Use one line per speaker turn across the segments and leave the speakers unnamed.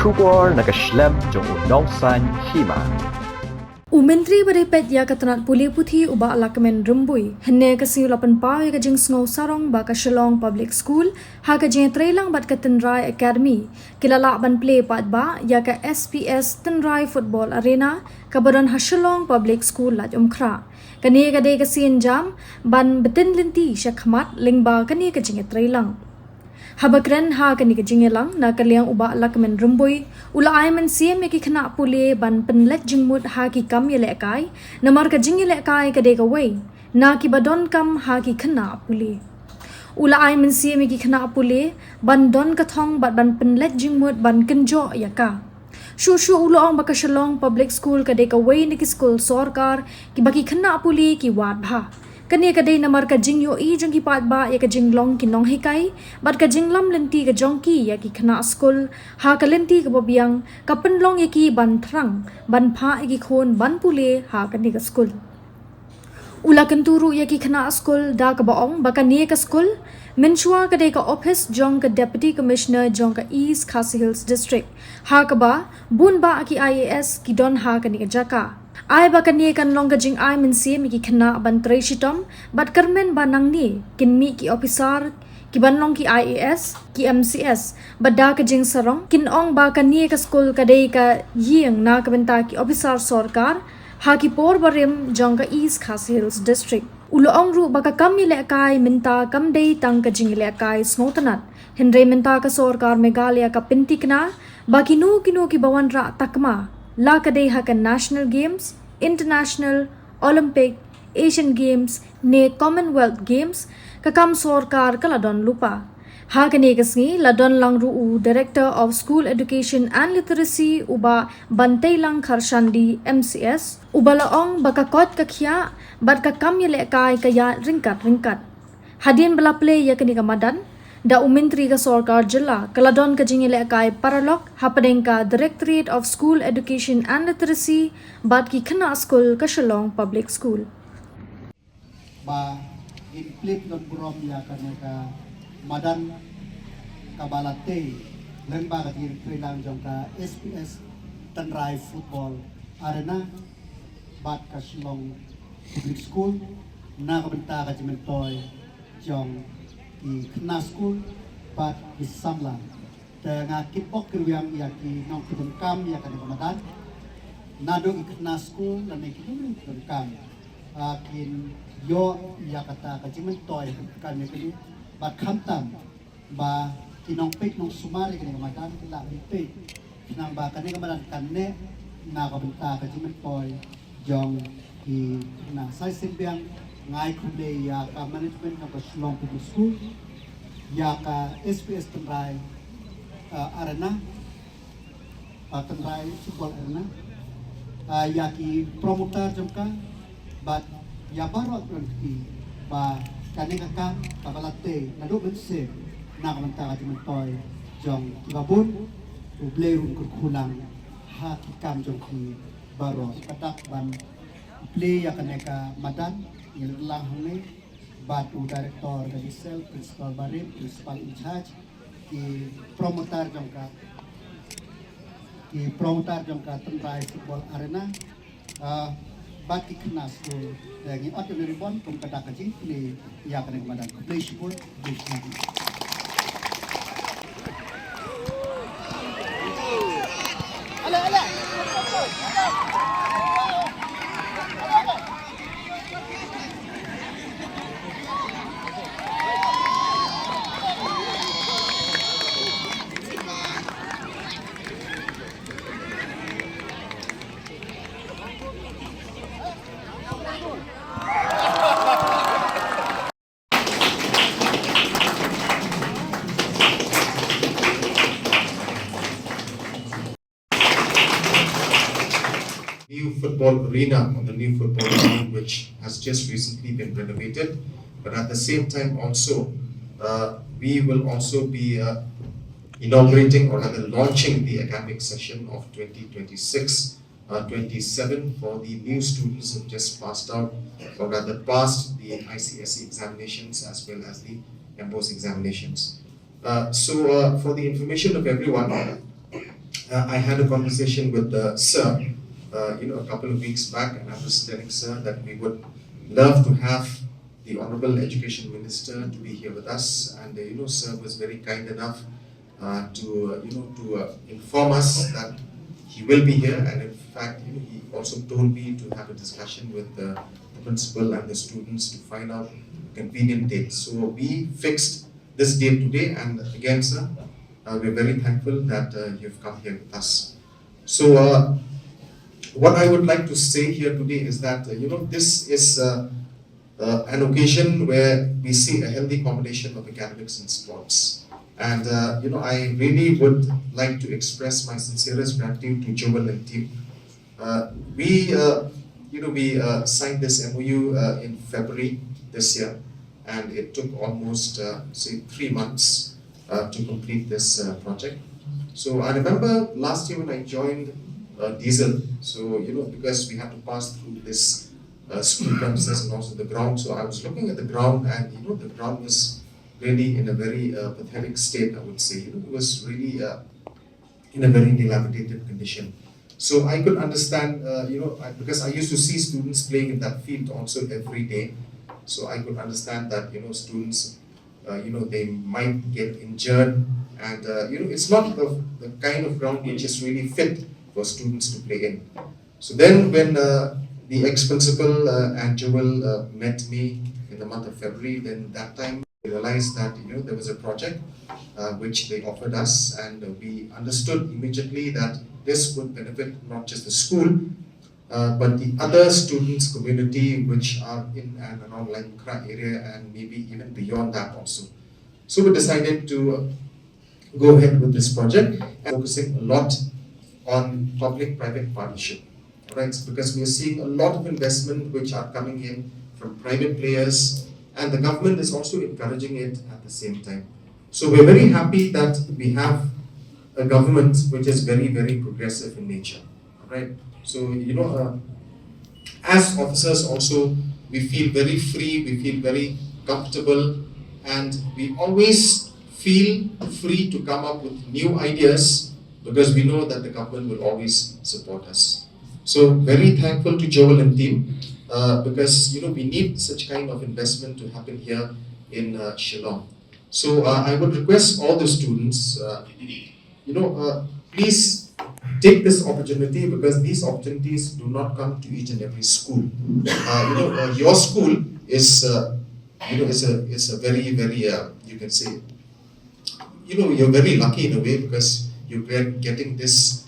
Shubor nakaslem jong unongsan Hima.
Menteri Beripet ya katanat Pule Puthi uba Lahkmen rembui henne kasi ulapan pa ya kajing sngau sarong ba ka Shillong Public School ha kajing trailang bat ka Tenrai Academy kilala ban play pat ba ya ka SPS Tenrai Football Arena kabaran ha Shillong Public School laj umkhra kani kade kasin jam ban betin linti syakmat lingba kani kajing trailang Habakren ha kani kajingelang na kaliang uba Lahkmen rembui ula aiman siam ki khna Pule ban penlet jingmut ha ki kam Ïalehkai namar ka Ïalehkai kade ka wei na ki badon kam ha ki khna Pule ula aiman siam ki khna Pule ban don ka thong bat ban penlet jingmut ban kenjo yaka Shu ulo ang baka Shillong Public School kade ka wei ni ki school sarkar ki baki khna Pule ki wad bha Kani kadai namar ka jing yo I jong ki pat ba ya ka jing long ki nong hikai bat ka jing lam lenti ka jong ki ya ki khna school ha ka lenti ka bobiang ka penlong ya ki ban thrang ban pha ki khon ban Pule ha kani ka school ula kenturu ya ki khna school da ka baong ba ka ni ka school menchua kadai ka office jong ka deputy commissioner jong ka East Khasi Hills district ha ka ba bun ba ki IAS ki don ha kani ka jaka Ai ba kani kan long ka jing ai min si mi ki khna ban trai shitom bat karmen ba nang ni kin mi ki officer ki ban long ki IAS ki MCS bada ka jing sarong kin ong ba kani ka school ka dei ka ying na ka benta ki officer sarkar ha ki por barim jong ka East Khasi Hills district ulo ong ru ba ka kam Ïalehkai minta kam dei tang ka jing Ïalehkai sngotanat henre minta ka sarkar Meghalaya ka pintikna ba kinu ki bawan ra takma La kadai hakan National Games, International, Olympic, Asian Games, ne Commonwealth Games, kakam sorkar kaladon lupa. Hakane kasngi ladon lang ruu Director of School Education and Literacy uba Bantay lang Kharshandi MCS, uba laong bakakot kakya bat kakam Ïalehkai kaya Ryngkat. Hadin bala play yakani ka Madan, da Menteri ka Sarkar Jilla kaladon ka Ïalehkai paralok hapadeng ka Directorate of School Education and Literacy bat ki khna school ka Shillong Public School
ba in clip non brom ya ka Madan kabalate leng ba ka trailang jong ka SPS Tenrai Football Arena bat ka Shillong Public School na kabenta ka jimentoy jong di kena school bat di samla dengan kitbok kerwiang ya ki nong kudengkam ya kan Madan nado ikna school dan ikna kudengkam kin yo ya kata kajimen toy kan ya kini bat khamtam ba kinong pek nong sumari kan Madan kila pek kinang ba kan Madan kan ne na ka benta kajimen toy jong ki na sai simbiang ngai kude ya ka management ng Shillong Public School ya ka SPS Tenrai Arena Tenrai Football Arena ya ki promoter jomka bat ya baru ki ba kani ka kabalate nado bense na kamanta ka timentoy jong gabon ublerun kurkulang ha kam jong ki baro patak ban Plie ya kaneka Madan yang lang hane batu director dari sel principal barim principal in charge ki promoter jongka Tenrai Football Arena baki kena school lagi ordinary bon kum kata kajing Plie ya kaneka Madan play support
new football arena or the new football ground which has just recently been renovated, but at the same time also we will also be inaugurating or rather launching the academic session of 2026-27 for the new students who have just passed out or rather passed the ICSE examinations as well as the MBOS examinations. So for the information of everyone, I had a conversation with the sir, a couple of weeks back, and I was telling sir that we would love to have the Honorable Education Minister to be here with us, and sir was very kind enough to inform us that he will be here, and in fact, he also told me to have a discussion with the principal and the students to find out a convenient date. So we fixed this date today, and again, sir, we're very thankful that you've come here with us. So what I would like to say here today is that this is an occasion where we see a healthy combination of academics and sports. And I really would like to express my sincerest gratitude to Joel and team. We signed this MOU in February this year, and it took almost 3 months to complete this project. So I remember last year when I joined Diesel, so because we had to pass through this school premises and also the ground. So I was looking at the ground, and the ground was really in a very pathetic state, I would say. It was really in a very dilapidated condition. So I could understand, because I used to see students playing in that field also every day. So I could understand that students, they might get injured, and it's not the kind of ground which is really fit for students to play in. So then when the ex-principal and Joel met me in the month of February, then that time we realized that there was a project which they offered us, and we understood immediately that this would benefit not just the school, but the other students community which are in and around Ryngkat area, and maybe even beyond that also. So we decided to go ahead with this project, and focusing a lot on public-private partnership, right? Because we are seeing a lot of investment which are coming in from private players, and the government is also encouraging it at the same time. So we're very happy that we have a government which is very, very progressive in nature, right? So as officers also, we feel very free, we feel very comfortable, and we always feel free to come up with new ideas, because we know that the government will always support us. So very thankful to Joel and team, because we need such kind of investment to happen here in Shillong. So I would request all the students, please take this opportunity, because these opportunities do not come to each and every school. Your school is is a very, very you can say, you're very lucky in a way, because you're getting this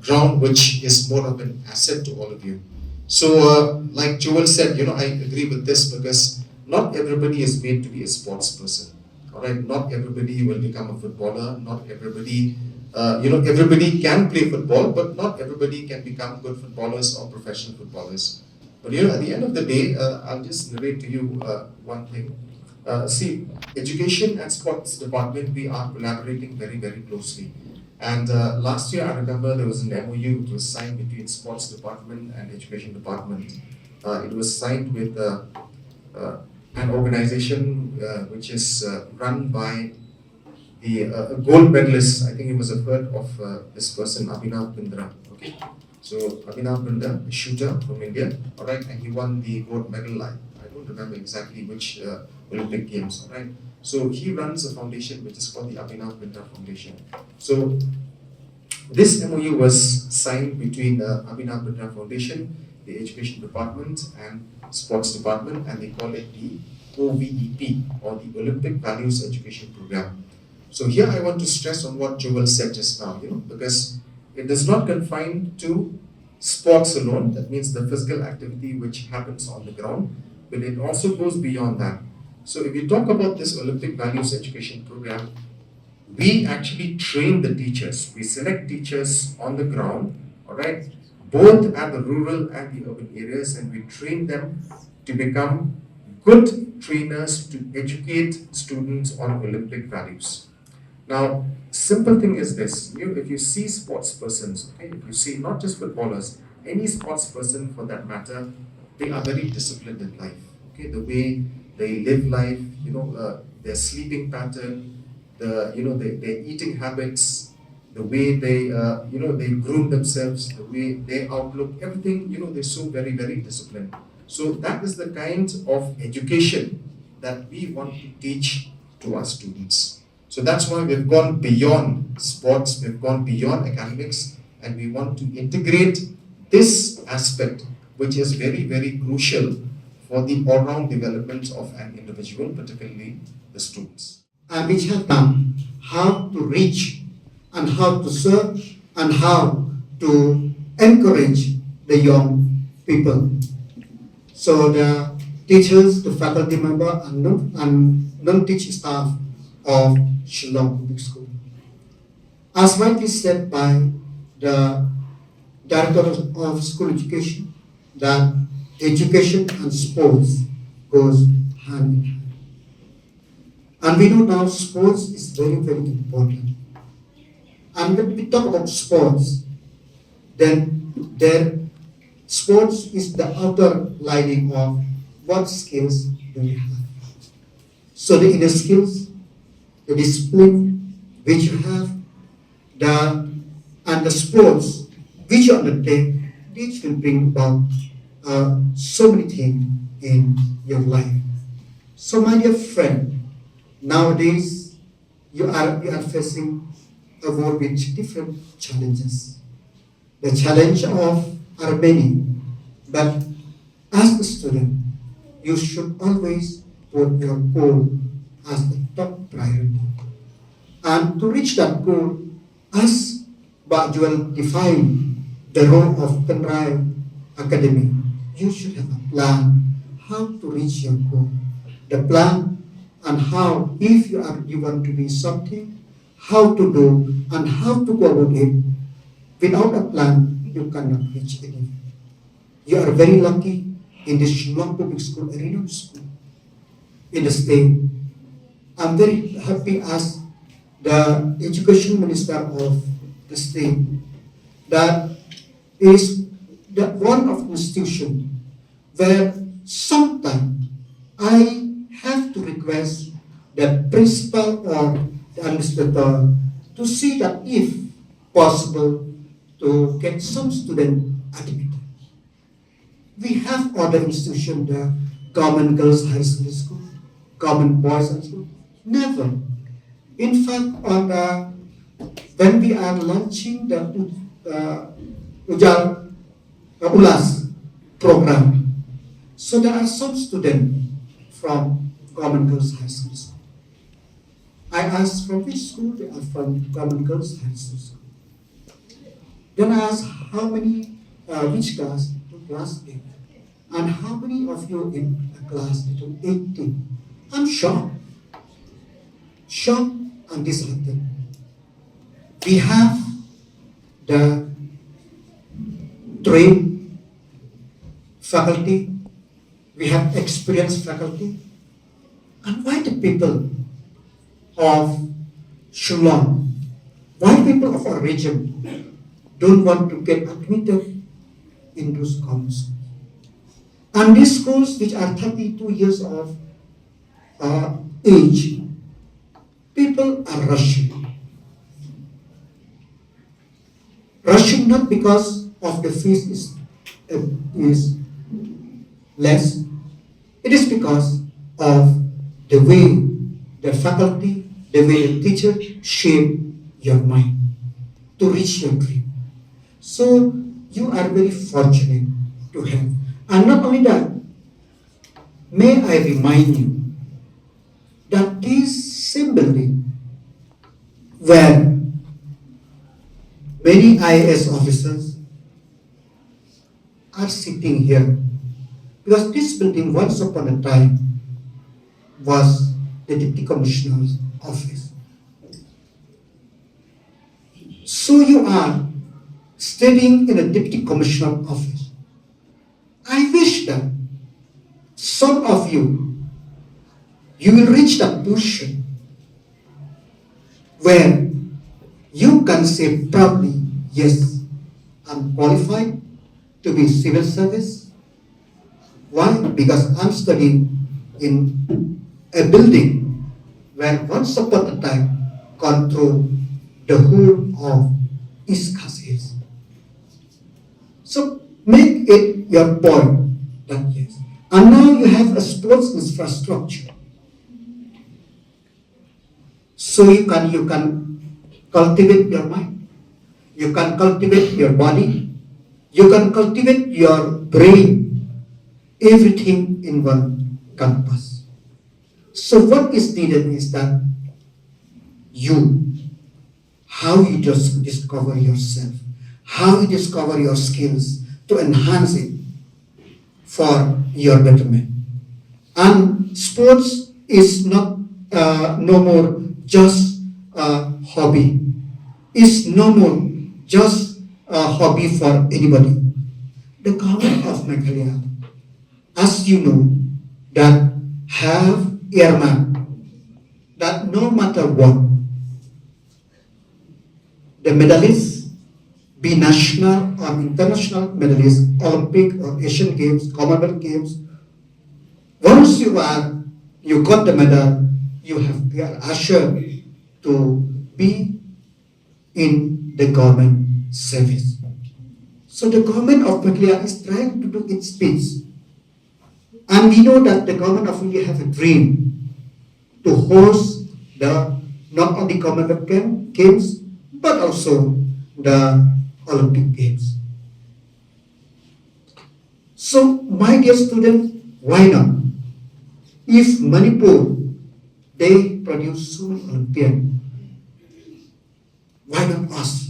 ground which is more of an asset to all of you. So like Joel said, I agree with this, because not everybody is made to be a sports person. All right, not everybody will become a footballer. Not everybody, everybody can play football, but not everybody can become good footballers or professional footballers. But at the end of the day, I'll just narrate to you one thing. See, education and sports department, we are collaborating very, very closely. And last year, I remember there was an MOU which was signed between sports department and education department. It was signed with an organization which is run by the gold medalist. I think you must have heard of this person, Abhinav Bindra. Okay, so Abhinav Bindra, a shooter from India, all right, and he won the gold medal. I don't remember exactly which Olympic Games, all right. So he runs a foundation which is called the Abhinav Bindra Foundation. So this MOU was signed between the Abhinav Bindra Foundation, the Education Department, and Sports Department, and they call it the OVEP, or the Olympic Values Education Program. So here I want to stress on what Joel said just now, because it does not confine to sports alone. That means the physical activity which happens on the ground, but it also goes beyond that. So if you talk about this Olympic Values Education Program, we actually train the teachers. We select teachers on the ground, all right, both at the rural and the urban areas, and we train them to become good trainers to educate students on Olympic values. Now, simple thing is this: if you see sports persons, okay, if you see not just footballers, any sports person for that matter, they are very disciplined in life. Okay, the way they live life, their sleeping pattern, their eating habits, the way they, they groom themselves, the way they outlook, everything, they're so very, very disciplined. So that is the kind of education that we want to teach to our students. So that's why we've gone beyond sports, we've gone beyond academics, and we want to integrate this aspect, which is very, very crucial for the all-round development of an individual, particularly the students.
And which have done how to reach and how to serve and how to encourage the young people. So the teachers, the faculty member, and non-teaching staff of Shillong Public School. As rightly said by the Director of School Education, that education and sports goes hand in hand. And we know now sports is very, very important. And when we talk about sports, then sports is the outer lining of what skills do we have. So the inner skills, the discipline which you have, and the sports which you undertake, which will bring about so many things in your life. So my dear friend, nowadays you are facing a world with different challenges. The challenge of are many, but as a student, you should always put your goal as the top priority. And to reach that goal, as Bajwal defined the role of Tenrai Academy, you should have a plan how to reach your goal. The plan and how, if you want to be something, how to do and how to go about it. Without a plan, you cannot reach anything. You are very lucky in this Shillong Public School, a renowned school in the state. I'm very happy as the Education Minister of the state that is the one of institution where sometimes I have to request the principal or the administrator to see that if possible to get some student admitted. We have other institutions, the government girls high school, government boys high school. Never. In fact, when we are launching the Ulas program, so there are some students from government girls high school. I asked from which school. They are from government girls high school. Then I asked how many, which class? Class 8. And how many of you in class 18? I'm shocked. Shocked and disheartened. We have the trained faculty, we have experienced faculty, and why the people of Shillong, why people of our region don't want to get admitted in those common schools? And these schools which are 32 years of age, people are rushing. Rushing not because of the fees is less, it is because of the way the faculty, the way the teacher shape your mind to reach your dream. So you are very fortunate to have. And not only that, may I remind you that this same building where many IAS officers are sitting here, because this building once upon a time was the Deputy Commissioner's office. So you are studying in a Deputy Commissioner office. I wish that some of you will reach that position where you can say proudly, yes, I'm qualified to be civil service. Why? Because I'm studying in a building where once upon a time controlled
the whole of East Coast is. So make it your point that yes. And now you have a sports infrastructure. So you can cultivate your mind, you can cultivate your body, you can cultivate your brain, everything in one campus. So what is needed is that how you just discover yourself, how you discover your skills to enhance it for your betterment. And sports is not no more just a hobby. It's no more just a hobby for anybody. The government of Meghalaya, as you know, that have earmarked that no matter what, the medalists, be national or international medalists, Olympic or Asian Games, Commonwealth Games, once you got the medal, you are assured to be in the government service. So the government of Meghalaya is trying to do its best. And we know that the government of India have a dream to host not only Commonwealth Games, but also the Olympic Games. So, my dear students, why not? If Manipur, they produce so many Olympians, why not us?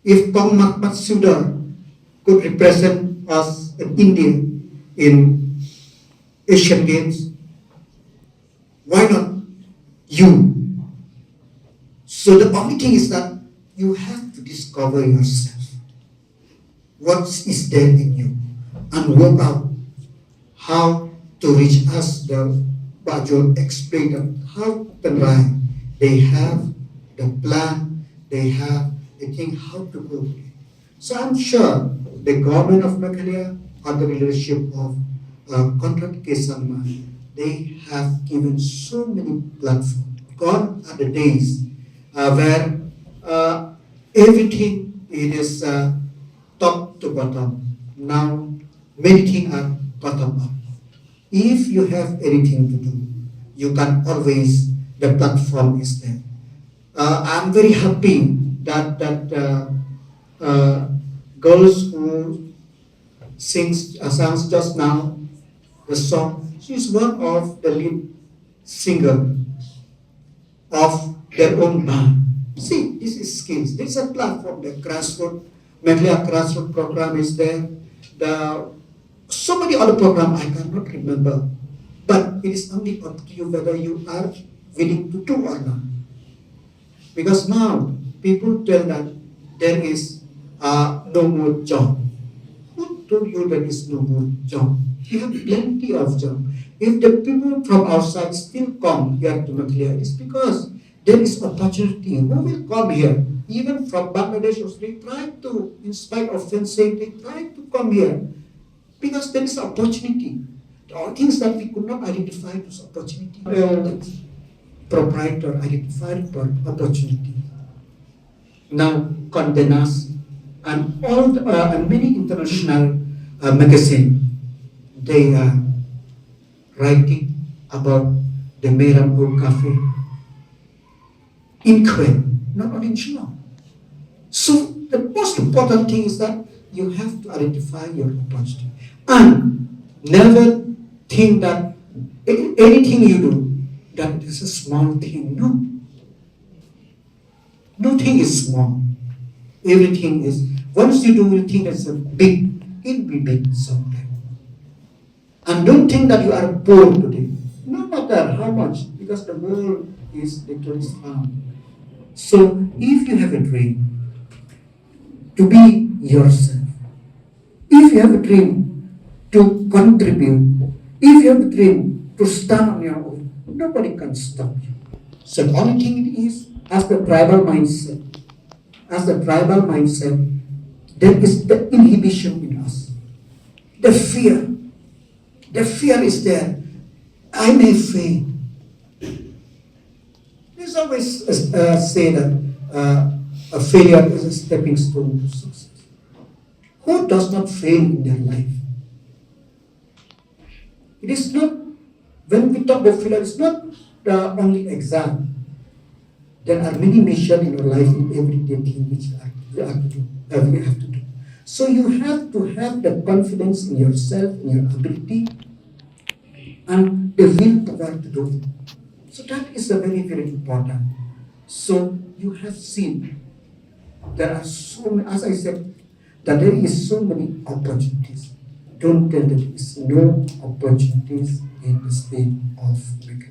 If Tongmak Matsuda could represent us in India in Asian Games, why not you? So the only thing is that you have to discover yourself. What is there in you? And work out how to reach us. The Bajol explained that how Penrai, they have the plan, they have the thing how to go. So I'm sure the government of Meghalaya under the leadership of Contract Kesanma, they have given so many platforms. Gone are the days where everything is top to bottom. Now many things are bottom up. If you have anything to do, you can always, the platform is there. I'm very happy that girls who sings just now the song, she's one of the lead singer of their own band. See, this is skills. This is a platform. The grassroots, Meghalaya grassroots program is there. So many other programs I cannot remember. But it is only up to you whether you are willing to do or not. Because now people tell that there is no more job. Who told you there is no more job? You have plenty of job. If the people from outside still come here to Meghalaya, it's because there is opportunity. Who will come here? Even from Bangladesh, they try to, in spite of fencing, they try to come here because there is opportunity. There are things that we could not identify as opportunity. Proprietor identified for opportunity. Now, Condé Nast and all and many international magazines, they are writing about the Merampo Cafe in Kuwait, not only in Shillong. So the most important thing is that you have to identify your opportunity and never think that anything you do that it is a small thing. No. Nothing is small. Everything is, once you do you think it's a big, it'll be big someday. And don't think that you are poor today. No matter how much, because the world is literally small. So if you have a dream to be yourself, if you have a dream to contribute, if you have a dream to stand on your own, nobody can stop you. So the only thing is, as the tribal mindset, there is the inhibition in us. The fear is there. I may fail. It's always say that a failure is a stepping stone to success. Who does not fail in their life? It is not, when we talk about failure, it's not the only exam. There are many missions in our life in everyday thing which we have to do. So you have to have the confidence in yourself, in your ability, and the will to want to do it. So that is a very, very important. So you have seen there are so many, as I said, that there is so many opportunities. Don't tell that there is no opportunities in the state of Ryngkat.